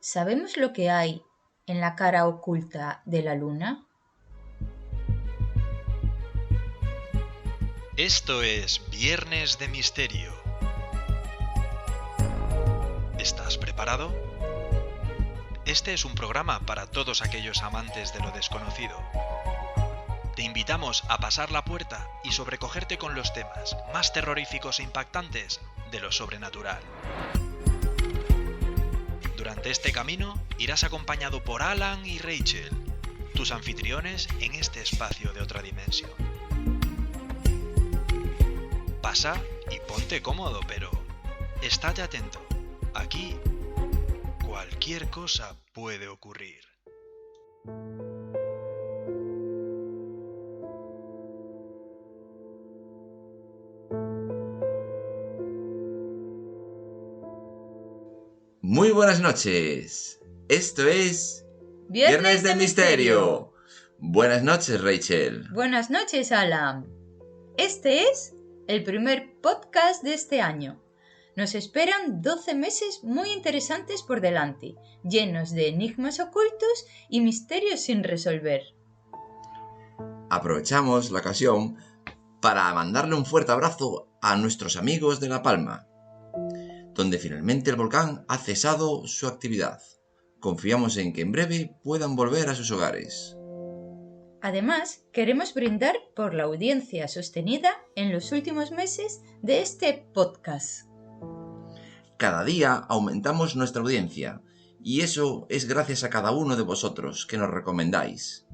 ¿Sabemos lo que hay en la cara oculta de la luna? Esto es Viernes de Misterio. ¿Estás preparado? Este es un programa para todos aquellos amantes de lo desconocido. Te invitamos a pasar la puerta y sobrecogerte con los temas más terroríficos e impactantes de lo sobrenatural. Durante este camino irás acompañado por Alan y Rachel, tus anfitriones en este espacio de otra dimensión. Pasa y ponte cómodo, pero estate atento. Aquí cualquier cosa puede ocurrir. Muy buenas noches. Esto es Viernes de Misterio. Buenas noches, Rachel. Buenas noches, Alan. Este es el primer podcast de este año. Nos esperan 12 meses muy interesantes por delante, llenos de enigmas ocultos y misterios sin resolver. Aprovechamos la ocasión para mandarle un fuerte abrazo a nuestros amigos de La Palma, donde finalmente el volcán ha cesado su actividad. Confiamos en que en breve puedan volver a sus hogares. Además, queremos brindar por la audiencia sostenida en los últimos meses de este podcast. Cada día aumentamos nuestra audiencia, y eso es gracias a cada uno de vosotros que nos recomendáis.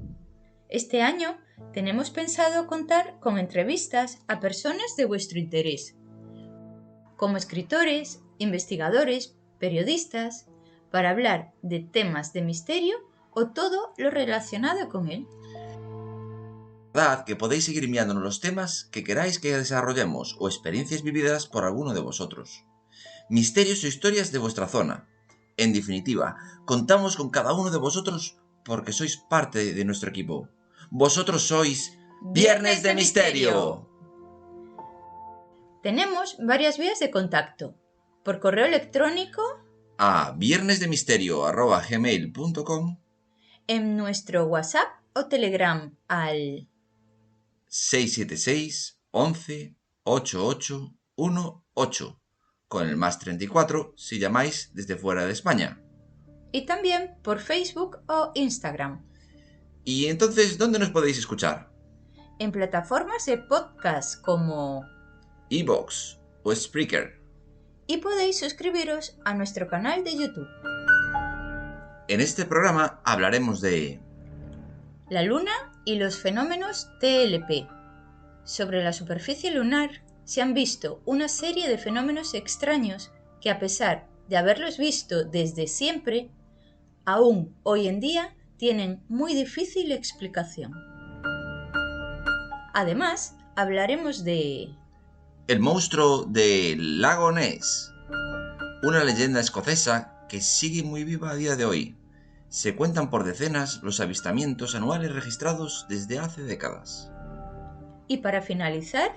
Este año tenemos pensado contar con entrevistas a personas de vuestro interés, como escritores, investigadores, periodistas, para hablar de temas de misterio o todo lo relacionado con él. Recordad que podéis seguir enviándonos los temas que queráis que desarrollemos o experiencias vividas por alguno de vosotros. Misterios o historias de vuestra zona. En definitiva, contamos con cada uno de vosotros porque sois parte de nuestro equipo. Vosotros sois Viernes de Misterio. Tenemos varias vías de contacto. Por correo electrónico, a viernesdemisterio@gmail.com, en nuestro WhatsApp o Telegram al 676 11 88 18, con el más 34 si llamáis desde fuera de España. Y también por Facebook o Instagram. ¿Y entonces dónde nos podéis escuchar? En plataformas de podcast como iVoox o Spreaker. Y podéis suscribiros a nuestro canal de YouTube. En este programa hablaremos de la Luna y los fenómenos TLP. Sobre la superficie lunar se han visto una serie de fenómenos extraños que, a pesar de haberlos visto desde siempre, aún hoy en día tienen muy difícil explicación. Además, hablaremos de el monstruo del lago Ness, una leyenda escocesa que sigue muy viva a día de hoy. Se cuentan por decenas los avistamientos anuales registrados desde hace décadas. Y para finalizar,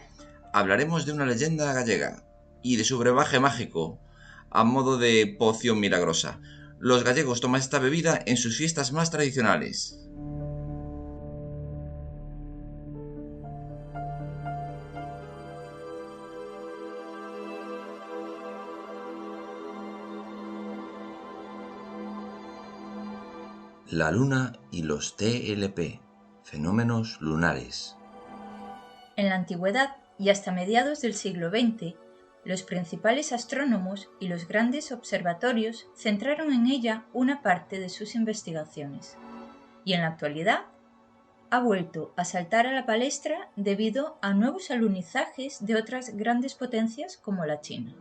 hablaremos de una leyenda gallega y de su brebaje mágico, a modo de poción milagrosa. Los gallegos toman esta bebida en sus fiestas más tradicionales. La Luna y los TLP, fenómenos lunares. En la antigüedad y hasta mediados del siglo XX, los principales astrónomos y los grandes observatorios centraron en ella una parte de sus investigaciones. Y en la actualidad ha vuelto a saltar a la palestra debido a nuevos alunizajes de otras grandes potencias como la China.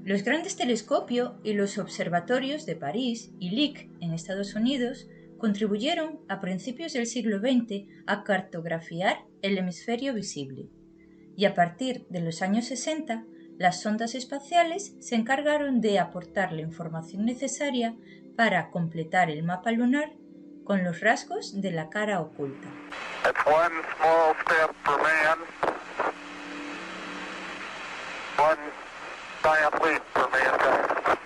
Los grandes telescopios y los observatorios de París y Lick en Estados Unidos contribuyeron a principios del siglo XX a cartografiar el hemisferio visible, y a partir de los años 60 las sondas espaciales se encargaron de aportar la información necesaria para completar el mapa lunar con los rasgos de la cara oculta. It's one small step for man, one giant leap for mankind.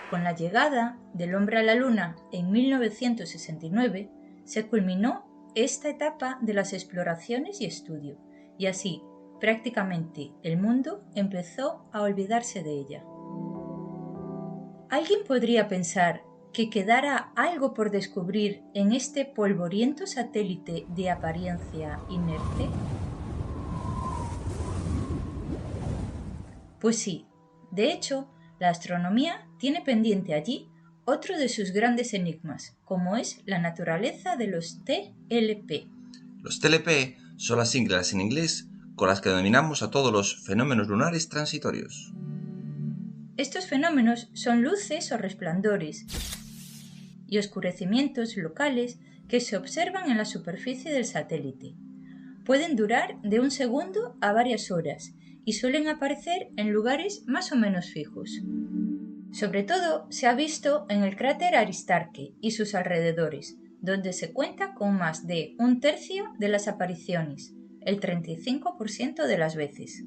Con la llegada del hombre a la Luna en 1969, se culminó esta etapa de las exploraciones y estudio, y así prácticamente el mundo empezó a olvidarse de ella. ¿Alguien podría pensar que quedara algo por descubrir en este polvoriento satélite de apariencia inerte? Pues sí, de hecho, la astronomía tiene pendiente allí otro de sus grandes enigmas, como es la naturaleza de los TLP. Los TLP son las siglas en inglés con las que denominamos a todos los fenómenos lunares transitorios. Estos fenómenos son luces o resplandores y oscurecimientos locales que se observan en la superficie del satélite. Pueden durar de 1 segundo a varias horas y suelen aparecer en lugares más o menos fijos. Sobre todo se ha visto en el cráter Aristarque y sus alrededores, donde se cuenta con más de 1/3 de las apariciones, el 35% de las veces.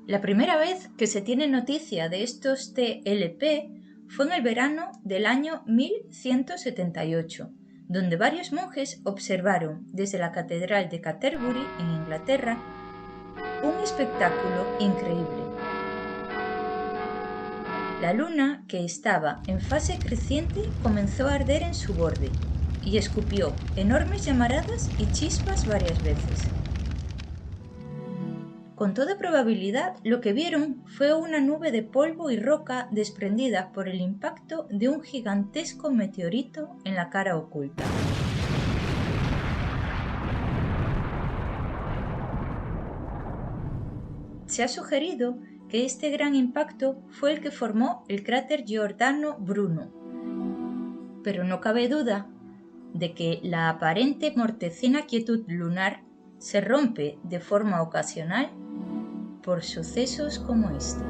La primera vez que se tiene noticia de estos TLP fue en el verano del año 1178, donde varios monjes observaron desde la Catedral de Canterbury, en Inglaterra, un espectáculo increíble. La luna, que estaba en fase creciente, comenzó a arder en su borde y escupió enormes llamaradas y chispas varias veces. Con toda probabilidad, lo que vieron fue una nube de polvo y roca desprendida por el impacto de un gigantesco meteorito en la cara oculta. Se ha sugerido que este gran impacto fue el que formó el cráter Giordano Bruno, pero no cabe duda de que la aparente mortecina quietud lunar se rompe de forma ocasional por sucesos como este.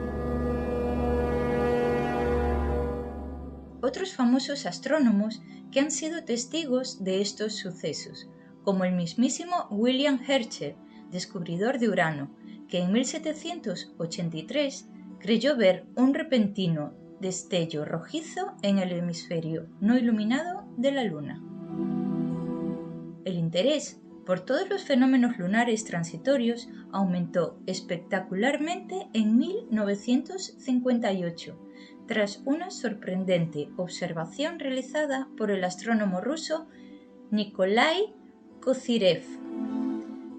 Otros famosos astrónomos que han sido testigos de estos sucesos, como el mismísimo William Herschel, descubridor de Urano, que en 1783 creyó ver un repentino destello rojizo en el hemisferio no iluminado de la Luna. El interés por todos los fenómenos lunares transitorios aumentó espectacularmente en 1958, tras una sorprendente observación realizada por el astrónomo ruso Nikolai Kozyrev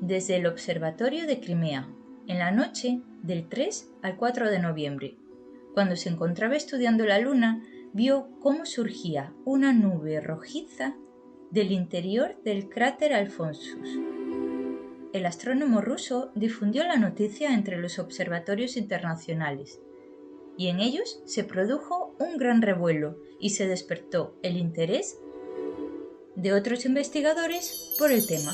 desde el observatorio de Crimea, en la noche del 3 al 4 de noviembre. Cuando se encontraba estudiando la Luna, vio cómo surgía una nube rojiza del interior del cráter Alphonsus. El astrónomo ruso difundió la noticia entre los observatorios internacionales, y en ellos se produjo un gran revuelo y se despertó el interés de otros investigadores por el tema.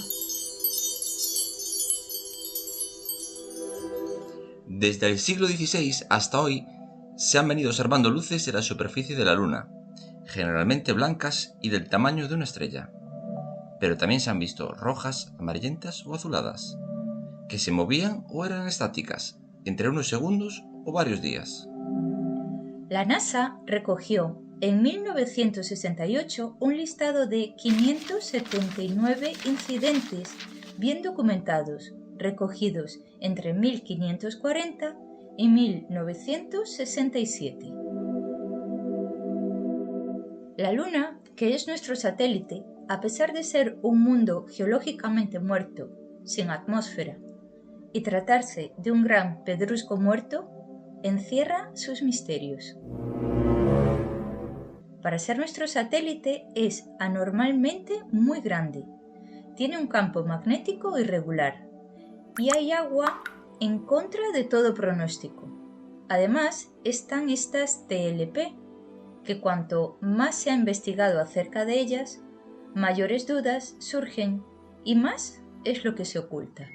Desde el siglo XVI hasta hoy se han venido observando luces en la superficie de la Luna, generalmente blancas y del tamaño de una estrella, pero también se han visto rojas, amarillentas o azuladas, que se movían o eran estáticas, entre unos segundos o varios días. La NASA recogió en 1968 un listado de 579 incidentes bien documentados, recogidos entre 1540 y 1967. La Luna, que es nuestro satélite, a pesar de ser un mundo geológicamente muerto, sin atmósfera, y tratarse de un gran pedrusco muerto, encierra sus misterios. Para ser nuestro satélite es anormalmente muy grande, tiene un campo magnético irregular y hay agua en contra de todo pronóstico. Además, están estas TLP, que cuanto más se ha investigado acerca de ellas, mayores dudas surgen y más es lo que se oculta.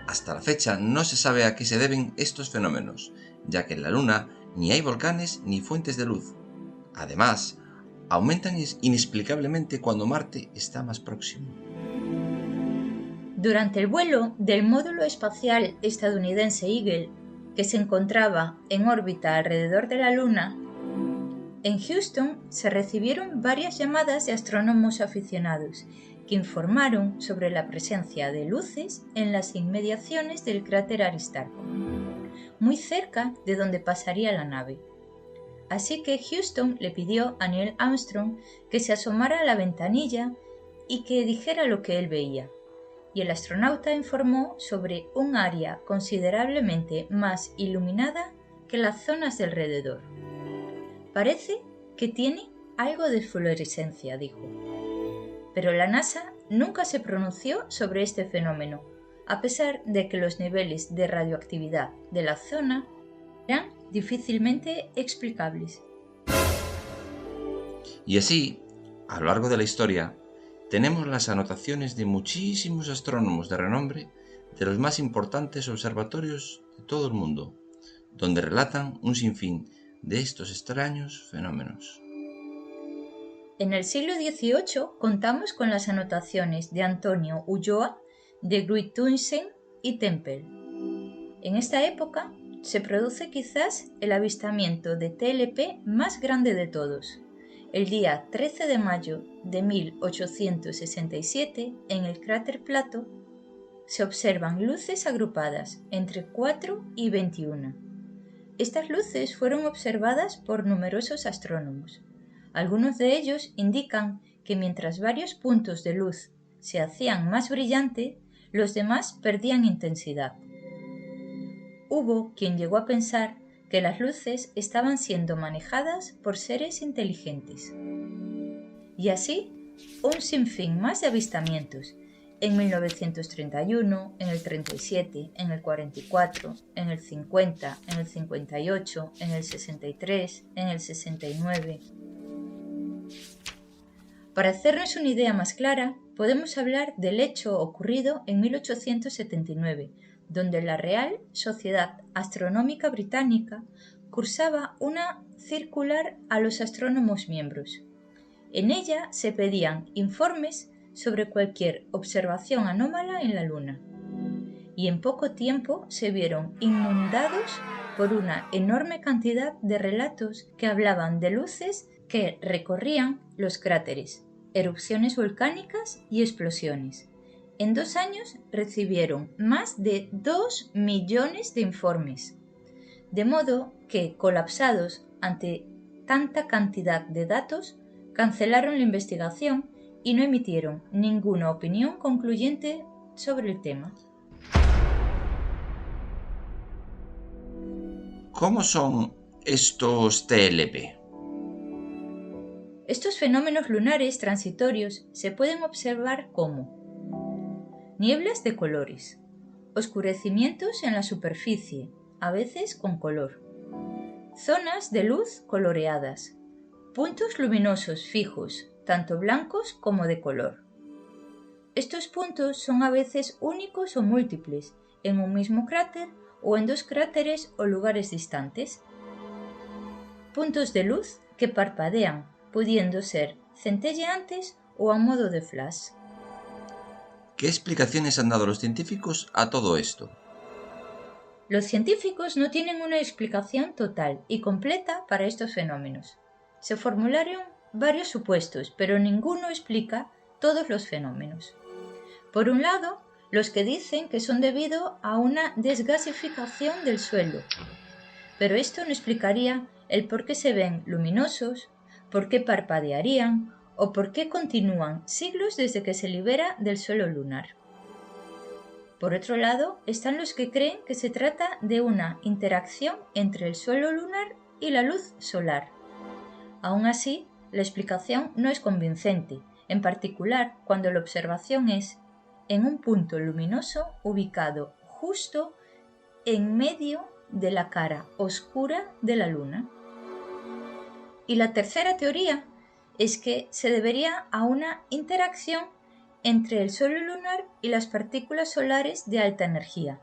Hasta la fecha no se sabe a qué se deben estos fenómenos, ya que en la Luna ni hay volcanes ni fuentes de luz. Además, aumentan inexplicablemente cuando Marte está más próximo. Durante el vuelo del módulo espacial estadounidense Eagle, que se encontraba en órbita alrededor de la Luna, en Houston se recibieron varias llamadas de astrónomos aficionados que informaron sobre la presencia de luces en las inmediaciones del cráter Aristarco, muy cerca de donde pasaría la nave. Así que Houston le pidió a Neil Armstrong que se asomara a la ventanilla y que dijera lo que él veía. Y el astronauta informó sobre un área considerablemente más iluminada que las zonas de alrededor. Parece que tiene algo de fluorescencia, dijo. Pero la NASA nunca se pronunció sobre este fenómeno, a pesar de que los niveles de radioactividad de la zona eran difícilmente explicables. Y así, a lo largo de la historia, tenemos las anotaciones de muchísimos astrónomos de renombre de los más importantes observatorios de todo el mundo, donde relatan un sinfín de estos extraños fenómenos. En el siglo XVIII contamos con las anotaciones de Antonio Ulloa, de Gruithuisen y Tempel. En esta época se produce quizás el avistamiento de TLP más grande de todos. El día 13 de mayo de 1867, en el cráter Plato, se observan luces agrupadas entre 4 y 21. Estas luces fueron observadas por numerosos astrónomos. Algunos de ellos indican que mientras varios puntos de luz se hacían más brillantes, los demás perdían intensidad. Hubo quien llegó a pensar que las luces estaban siendo manejadas por seres inteligentes. Y así, un sinfín más de avistamientos, en 1931, en el 37, en el 44, en el 50, en el 58, en el 63, en el 69. Para hacernos una idea más clara, podemos hablar del hecho ocurrido en 1879, donde la Real Sociedad Astronómica Británica cursaba una circular a los astrónomos miembros. En ella se pedían informes sobre cualquier observación anómala en la Luna, y en poco tiempo se vieron inundados por una enorme cantidad de relatos que hablaban de luces que recorrían los cráteres, erupciones volcánicas y explosiones. En 2 años recibieron más de 2 millones de informes, de modo que, colapsados ante tanta cantidad de datos, cancelaron la investigación y no emitieron ninguna opinión concluyente sobre el tema. ¿Cómo son estos TLP? Estos fenómenos lunares transitorios se pueden observar como nieblas de colores, oscurecimientos en la superficie, a veces con color, zonas de luz coloreadas, puntos luminosos fijos, tanto blancos como de color. Estos puntos son a veces únicos o múltiples, en un mismo cráter o en 2 cráteres o lugares distantes. Puntos de luz que parpadean, pudiendo ser centelleantes o a modo de flash. ¿Qué explicaciones han dado los científicos a todo esto? Los científicos no tienen una explicación total y completa para estos fenómenos. Se formularon varios supuestos, pero ninguno explica todos los fenómenos. Por un lado, los que dicen que son debido a una desgasificación del suelo, pero esto no explicaría el por qué se ven luminosos, por qué parpadearían o por qué continúan siglos desde que se libera del suelo lunar. Por otro lado, están los que creen que se trata de una interacción entre el suelo lunar y la luz solar. Aún así, la explicación no es convincente, en particular cuando la observación es en un punto luminoso ubicado justo en medio de la cara oscura de la Luna. Y la tercera teoría es que se debería a una interacción entre el suelo lunar y las partículas solares de alta energía.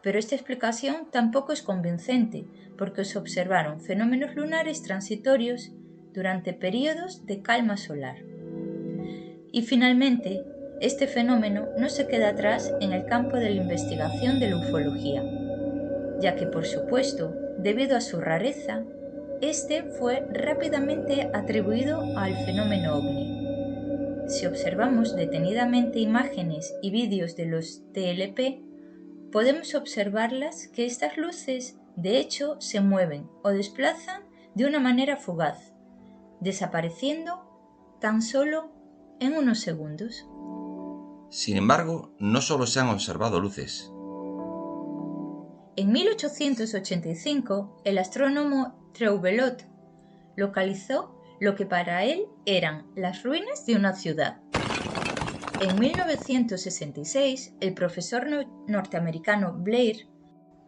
Pero esta explicación tampoco es convincente, porque se observaron fenómenos lunares transitorios durante períodos de calma solar. Y finalmente, este fenómeno no se queda atrás en el campo de la investigación de la ufología, ya que, por supuesto, debido a su rareza, este fue rápidamente atribuido al fenómeno ovni. Si observamos detenidamente imágenes y vídeos de los TLP, podemos observarlas que estas luces, de hecho, se mueven o desplazan de una manera fugaz, desapareciendo tan solo en unos segundos. Sin embargo, no solo se han observado luces. En 1885, el astrónomo Trouvelot localizó lo que para él eran las ruinas de una ciudad. En 1966, el profesor norteamericano Blair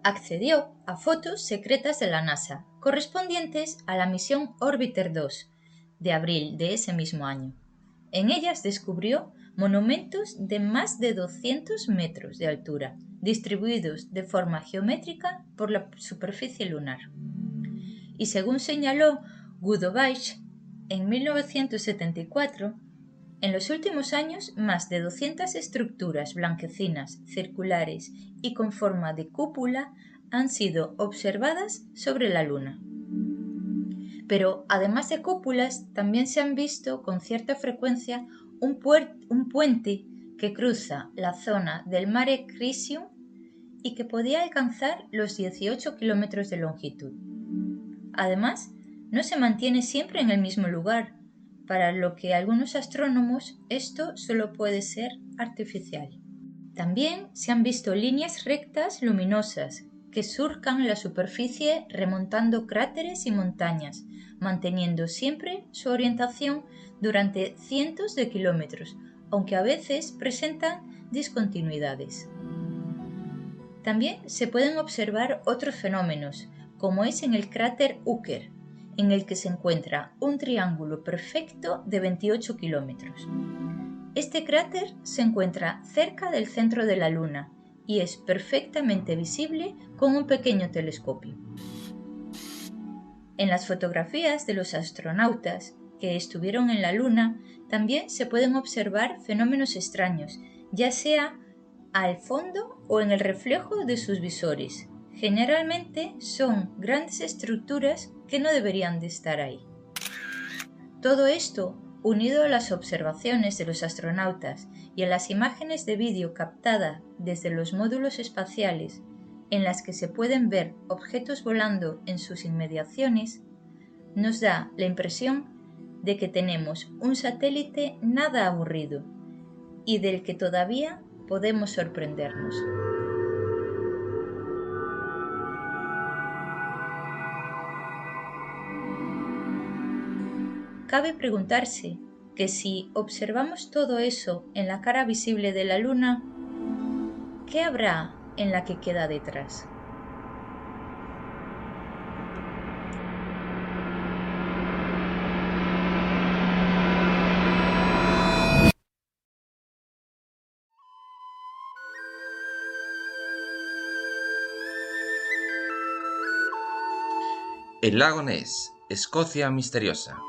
accedió a fotos secretas de la NASA correspondientes a la misión Orbiter 2 de abril de ese mismo año. En ellas descubrió monumentos de más de 200 metros de altura, distribuidos de forma geométrica por la superficie lunar. Y según señaló Gudovich en 1974, en los últimos años más de 200 estructuras blanquecinas, circulares y con forma de cúpula han sido observadas sobre la Luna. Pero además de cúpulas, también se han visto con cierta frecuencia un puente que cruza la zona del Mare Crisium y que podía alcanzar los 18 kilómetros de longitud. Además, no se mantiene siempre en el mismo lugar, para lo que algunos astrónomos esto solo puede ser artificial. También se han visto líneas rectas luminosas que surcan la superficie remontando cráteres y montañas, manteniendo siempre su orientación durante cientos de kilómetros, aunque a veces presentan discontinuidades. También se pueden observar otros fenómenos, como es en el cráter Ucker, en el que se encuentra un triángulo perfecto de 28 kilómetros. Este cráter se encuentra cerca del centro de la Luna y es perfectamente visible con un pequeño telescopio. En las fotografías de los astronautas que estuvieron en la Luna también se pueden observar fenómenos extraños, ya sea al fondo o en el reflejo de sus visores. Generalmente son grandes estructuras que no deberían de estar ahí. Todo esto, unido a las observaciones de los astronautas y a las imágenes de vídeo captadas desde los módulos espaciales en las que se pueden ver objetos volando en sus inmediaciones, nos da la impresión de que tenemos un satélite nada aburrido y del que todavía podemos sorprendernos. Cabe preguntarse que si observamos todo eso en la cara visible de la Luna, ¿qué habrá en la que queda detrás? El lago Ness, Escocia misteriosa.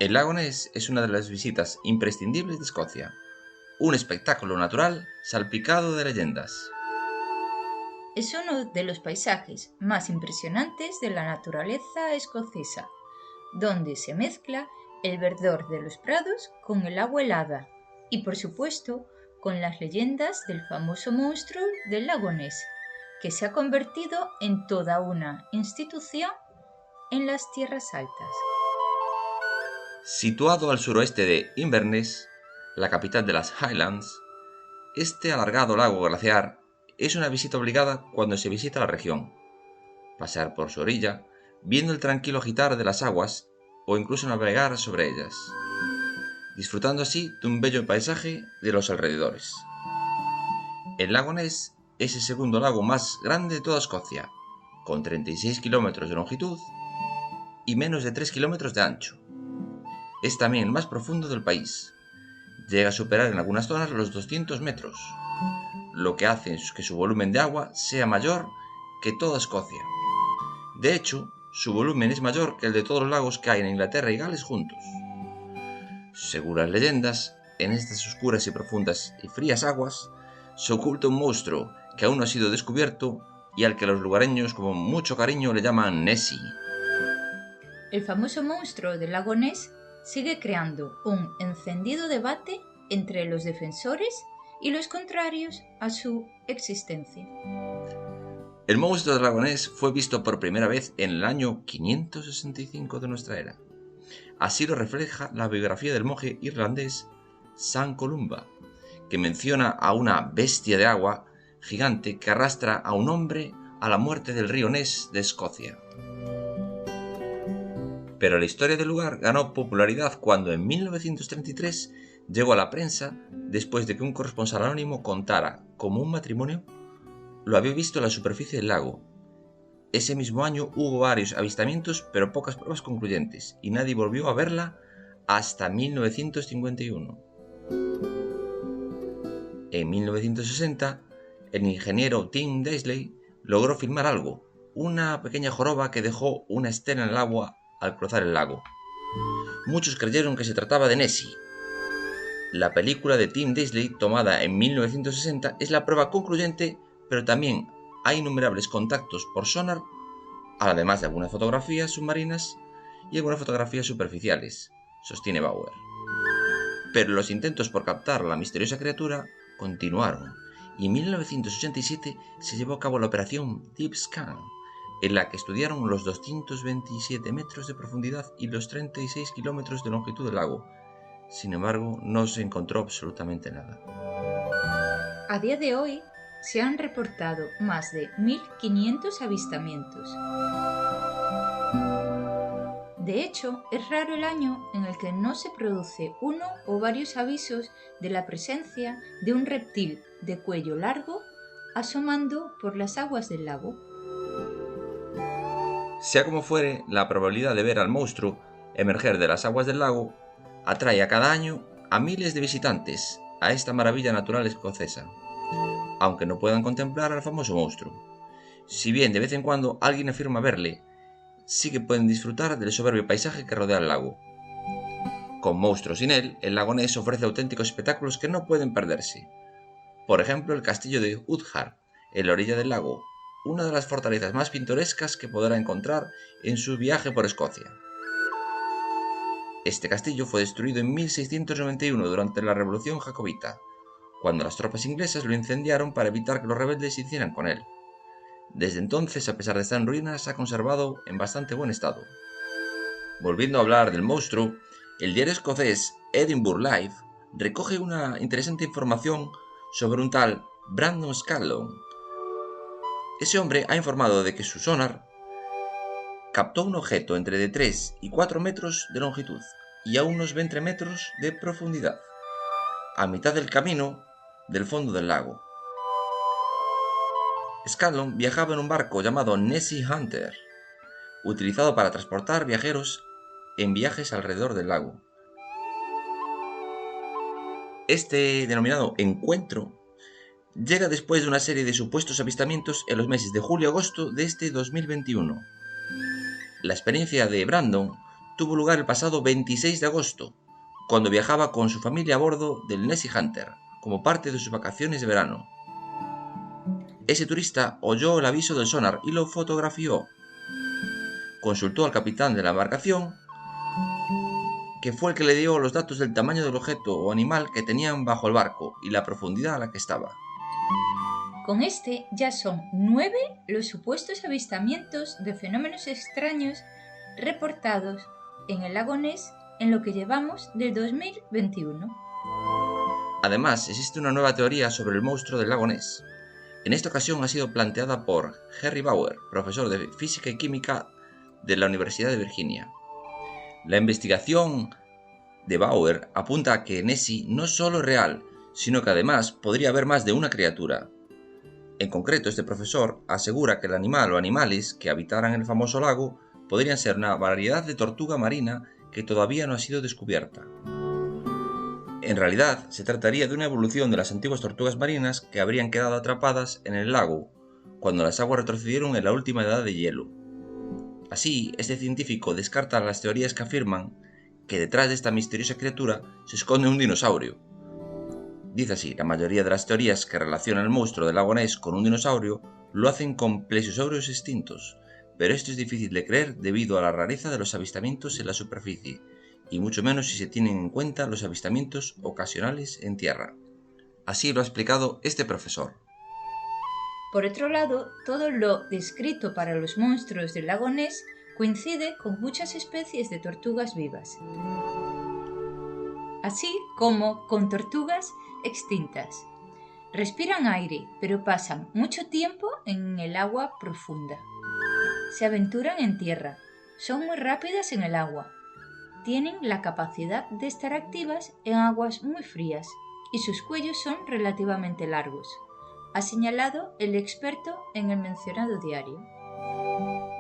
El lago Ness es una de las visitas imprescindibles de Escocia, un espectáculo natural salpicado de leyendas. Es uno de los paisajes más impresionantes de la naturaleza escocesa, donde se mezcla el verdor de los prados con el agua helada y, por supuesto, con las leyendas del famoso monstruo del lago Ness, que se ha convertido en toda una institución en las tierras altas. Situado al suroeste de Inverness, la capital de las Highlands, este alargado lago glaciar es una visita obligada cuando se visita la región. Pasear por su orilla, viendo el tranquilo agitar de las aguas o incluso navegar sobre ellas, disfrutando así de un bello paisaje de los alrededores. El lago Ness es el segundo lago más grande de toda Escocia, con 36 kilómetros de longitud y menos de 3 kilómetros de ancho. Es también el más profundo del país. Llega a superar en algunas zonas los 200 metros, lo que hace que su volumen de agua sea mayor que toda Escocia. De hecho, su volumen es mayor que el de todos los lagos que hay en Inglaterra y Gales juntos. Según las leyendas, en estas oscuras y profundas y frías aguas se oculta un monstruo que aún no ha sido descubierto y al que los lugareños con mucho cariño le llaman Nessie. El famoso monstruo del lago Ness sigue creando un encendido debate entre los defensores y los contrarios a su existencia. El monstruo del lago Ness fue visto por primera vez en el año 565 de nuestra era. Así lo refleja la biografía del monje irlandés San Columba, que menciona a una bestia de agua gigante que arrastra a un hombre a la muerte del río Ness de Escocia. Pero la historia del lugar ganó popularidad cuando en 1933 llegó a la prensa después de que un corresponsal anónimo contara cómo un matrimonio lo había visto en la superficie del lago. Ese mismo año hubo varios avistamientos, pero pocas pruebas concluyentes, y nadie volvió a verla hasta 1951. En 1960, el ingeniero Tim Daisley logró filmar algo, una pequeña joroba que dejó una estela en el agua al cruzar el lago. Muchos creyeron que se trataba de Nessie. La película de Tim Daisley, tomada en 1960, es la prueba concluyente, pero también hay innumerables contactos por sonar, además de algunas fotografías submarinas y algunas fotografías superficiales, sostiene Bauer. Pero los intentos por captar a la misteriosa criatura continuaron, y en 1987 se llevó a cabo la operación Deep Scan, en la que estudiaron los 227 metros de profundidad y los 36 kilómetros de longitud del lago. Sin embargo, no se encontró absolutamente nada. A día de hoy, se han reportado más de 1.500 avistamientos. De hecho, es raro el año en el que no se produce uno o varios avisos de la presencia de un reptil de cuello largo asomando por las aguas del lago. Sea como fuere, la probabilidad de ver al monstruo emerger de las aguas del lago atrae a cada año a miles de visitantes a esta maravilla natural escocesa, aunque no puedan contemplar al famoso monstruo. Si bien de vez en cuando alguien afirma verle, sí que pueden disfrutar del soberbio paisaje que rodea el lago. Con monstruos sin él, el lago Ness ofrece auténticos espectáculos que no pueden perderse. Por ejemplo, el castillo de Uthar, en la orilla del lago, una de las fortalezas más pintorescas que podrá encontrar en su viaje por Escocia. Este castillo fue destruido en 1691 durante la Revolución Jacobita, cuando las tropas inglesas lo incendiaron para evitar que los rebeldes se hicieran con él. Desde entonces, a pesar de estar en ruinas, se ha conservado en bastante buen estado. Volviendo a hablar del monstruo, el diario escocés Edinburgh Live recoge una interesante información sobre un tal Brandon Scanlon. Ese hombre ha informado de que su sonar captó un objeto entre de 3 y 4 metros de longitud y a unos 20 metros de profundidad, a mitad del camino del fondo del lago. Scanlon viajaba en un barco llamado Nessie Hunter, utilizado para transportar viajeros en viajes alrededor del lago. Este denominado encuentro llega después de una serie de supuestos avistamientos en los meses de julio y agosto de este 2021. La experiencia de Brandon tuvo lugar el pasado 26 de agosto, cuando viajaba con su familia a bordo del Nessie Hunter, como parte de sus vacaciones de verano. Ese turista oyó el aviso del sonar y lo fotografió. Consultó al capitán de la embarcación, que fue el que le dio los datos del tamaño del objeto o animal que tenían bajo el barco y la profundidad a la que estaba. Con este ya son 9 los supuestos avistamientos de fenómenos extraños reportados en el lago Ness en lo que llevamos del 2021. Además, existe una nueva teoría sobre el monstruo del lago Ness. En esta ocasión ha sido planteada por Harry Bauer, profesor de Física y Química de la Universidad de Virginia. La investigación de Bauer apunta a que Nessie no solo es real, sino que además podría haber más de una criatura. En concreto, este profesor asegura que el animal o animales que habitaran el famoso lago podrían ser una variedad de tortuga marina que todavía no ha sido descubierta. En realidad, se trataría de una evolución de las antiguas tortugas marinas que habrían quedado atrapadas en el lago cuando las aguas retrocedieron en la última edad de hielo. Así, este científico descarta las teorías que afirman que detrás de esta misteriosa criatura se esconde un dinosaurio. Dice así, la mayoría de las teorías que relacionan el monstruo del lago Ness con un dinosaurio lo hacen con plesiosaurios extintos, pero esto es difícil de creer debido a la rareza de los avistamientos en la superficie, y mucho menos si se tienen en cuenta los avistamientos ocasionales en tierra. Así lo ha explicado este profesor. Por otro lado, todo lo descrito para los monstruos del lago Ness coincide con muchas especies de tortugas vivas, así como con tortugas extintas. Respiran aire, pero pasan mucho tiempo en el agua profunda. Se aventuran en tierra, son muy rápidas en el agua, tienen la capacidad de estar activas en aguas muy frías y sus cuellos son relativamente largos, ha señalado el experto en el mencionado diario.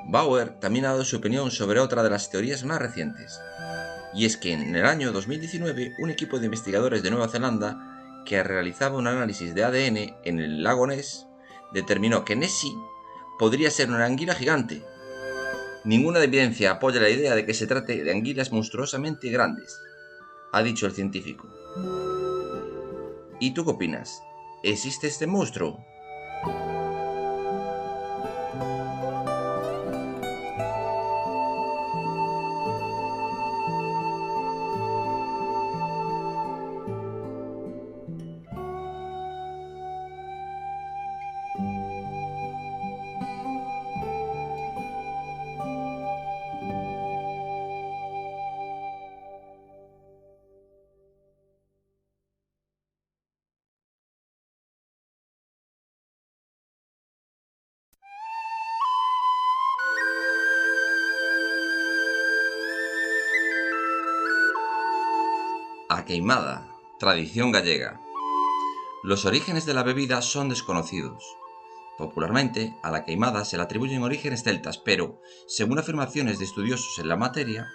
Bauer también ha dado su opinión sobre otra de las teorías más recientes, y es que en el año 2019 un equipo de investigadores de Nueva Zelanda que realizaba un análisis de ADN en el lago Ness determinó que Nessie podría ser una anguila gigante. Ninguna evidencia apoya la idea de que se trate de anguilas monstruosamente grandes, ha dicho el científico. ¿Y tú qué opinas? ¿Existe este monstruo? A queimada, tradición gallega. Los orígenes de la bebida son desconocidos. Popularmente, a la queimada se le atribuyen orígenes celtas, pero, según afirmaciones de estudiosos en la materia,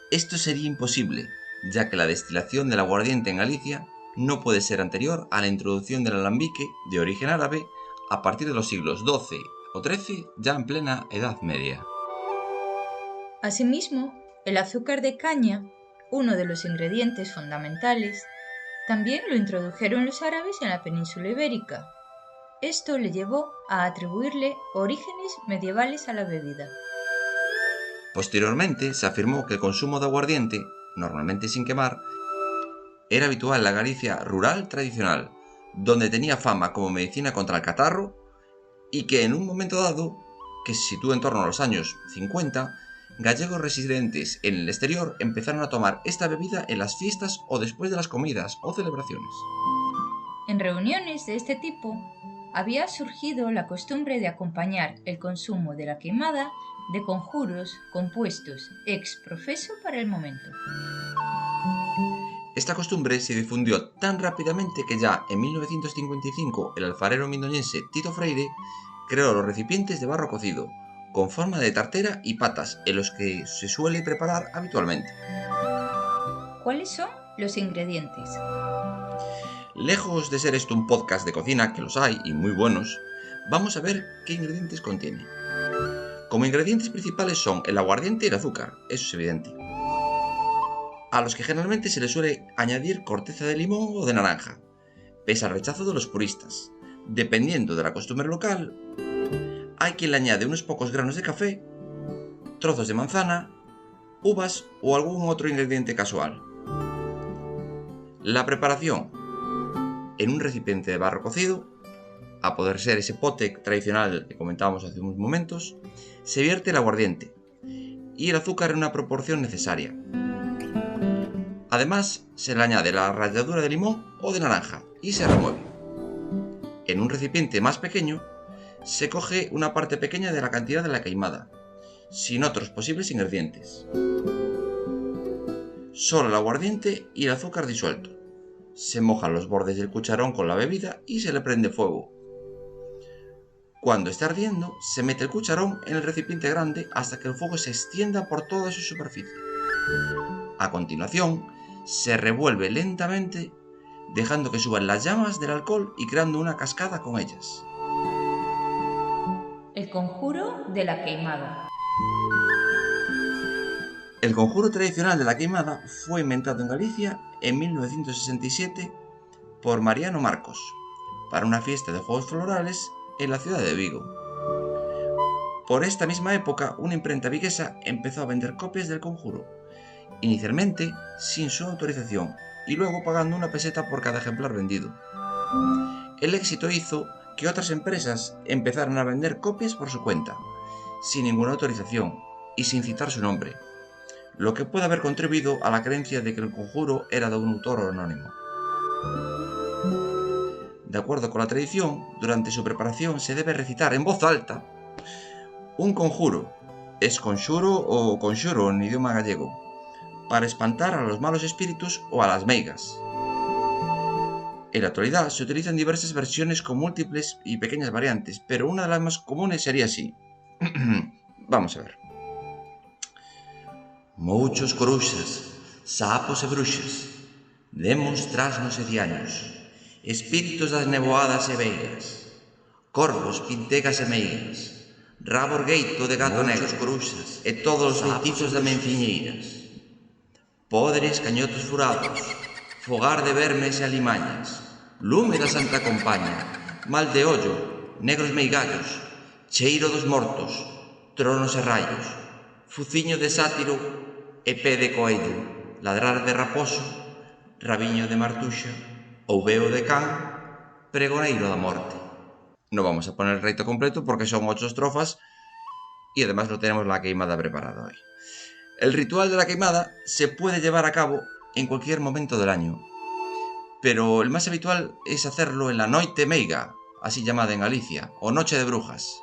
esto sería imposible, ya que la destilación del aguardiente en Galicia no puede ser anterior a la introducción del alambique, de origen árabe, a partir de los siglos XII o XIII, ya en plena Edad Media. Asimismo, el azúcar de caña, uno de los ingredientes fundamentales, también lo introdujeron los árabes en la península ibérica. Esto le llevó a atribuirle orígenes medievales a la bebida. Posteriormente se afirmó que el consumo de aguardiente, normalmente sin quemar, era habitual en la Galicia rural tradicional, donde tenía fama como medicina contra el catarro, y que en un momento dado, que se sitúa en torno a los años 50, gallegos residentes en el exterior empezaron a tomar esta bebida en las fiestas o después de las comidas o celebraciones. En reuniones de este tipo, había surgido la costumbre de acompañar el consumo de la quemada de conjuros compuestos ex professo para el momento. Esta costumbre se difundió tan rápidamente que ya en 1955 el alfarero mindoñense Tito Freire creó los recipientes de barro cocido, con forma de tartera y patas, en los que se suele preparar habitualmente. ¿Cuáles son los ingredientes? Lejos de ser esto un podcast de cocina, que los hay y muy buenos, vamos a ver qué ingredientes contiene. Como ingredientes principales son el aguardiente y el azúcar, eso es evidente, a los que generalmente se les suele añadir corteza de limón o de naranja, pese al rechazo de los puristas. Dependiendo de la costumbre local, hay quien le añade unos pocos granos de café, trozos de manzana, uvas o algún otro ingrediente casual. La preparación: en un recipiente de barro cocido, a poder ser ese pote tradicional que comentábamos hace unos momentos, se vierte el aguardiente y el azúcar en una proporción necesaria. Además, se le añade la ralladura de limón o de naranja y se remueve. En un recipiente más pequeño, se coge una parte pequeña de la cantidad de la queimada, sin otros posibles ingredientes. Solo el aguardiente y el azúcar disuelto. Se mojan los bordes del cucharón con la bebida y se le prende fuego. Cuando esté ardiendo, se mete el cucharón en el recipiente grande hasta que el fuego se extienda por toda su superficie. A continuación, se revuelve lentamente, dejando que suban las llamas del alcohol y creando una cascada con ellas. El conjuro de la queimada. El conjuro tradicional de la queimada fue inventado en Galicia en 1967 por Mariano Marcos para una fiesta de juegos florales en la ciudad de Vigo. Por esta misma época, una imprenta viguesa empezó a vender copias del conjuro, inicialmente sin su autorización y luego pagando 1 peseta por cada ejemplar vendido. El éxito hizo que otras empresas empezaran a vender copias por su cuenta, sin ninguna autorización y sin citar su nombre, lo que puede haber contribuido a la creencia de que el conjuro era de un autor anónimo. De acuerdo con la tradición, durante su preparación se debe recitar en voz alta un conjuro, esconxuro o conxuro en idioma gallego, para espantar a los malos espíritus o a las meigas. En la actualidad se utilizan diversas versiones con múltiples y pequeñas variantes, pero una de las más comunes sería así. Vamos a ver. Muchos coruxas, sapos e bruxas, demos trasnos e diaños, espíritos das nevoadas e veigas, corvos, pintegas e meigas, rabo orgueito de gato negro, coruxas e todos os feitizos de menciñeiras, podres, cañotos furados, fogar de vermes e alimañas, lume da Santa Compaña, mal de ollo, negros meigallos, cheiro dos mortos, tronos e raios, fuciño de sátiro e pé de coello, ladrar de raposo, rabiño de martuxa, ouveo de can, pregoneiro da morte. No vamos a poner el reito completo porque son 8 estrofas y además no tenemos la queimada preparada hoy. El ritual de la queimada se puede llevar a cabo en cualquier momento del año, pero el más habitual es hacerlo en la Noite Meiga, así llamada en Galicia, o Noche de Brujas.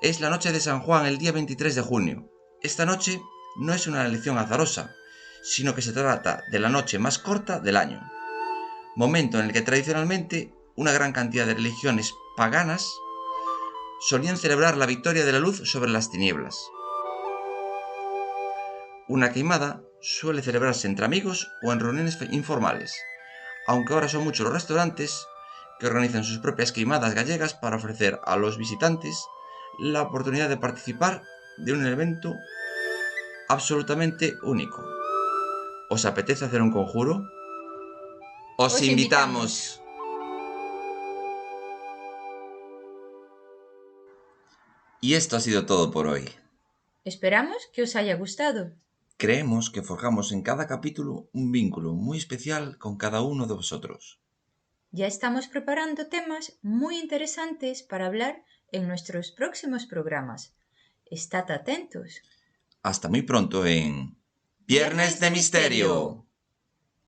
Es la noche de San Juan el día 23 de junio. Esta noche no es una elección azarosa, sino que se trata de la noche más corta del año, momento en el que tradicionalmente una gran cantidad de religiones paganas solían celebrar la victoria de la luz sobre las tinieblas. Una queimada suele celebrarse entre amigos o en reuniones informales, aunque ahora son muchos los restaurantes que organizan sus propias queimadas gallegas para ofrecer a los visitantes la oportunidad de participar de un evento absolutamente único. ¿Os apetece hacer un conjuro? ¡Os invitamos! Y esto ha sido todo por hoy. Esperamos que os haya gustado. Creemos que forjamos en cada capítulo un vínculo muy especial con cada uno de vosotros. Ya estamos preparando temas muy interesantes para hablar en nuestros próximos programas. Estad atentos. Hasta muy pronto en Viernes de Misterio.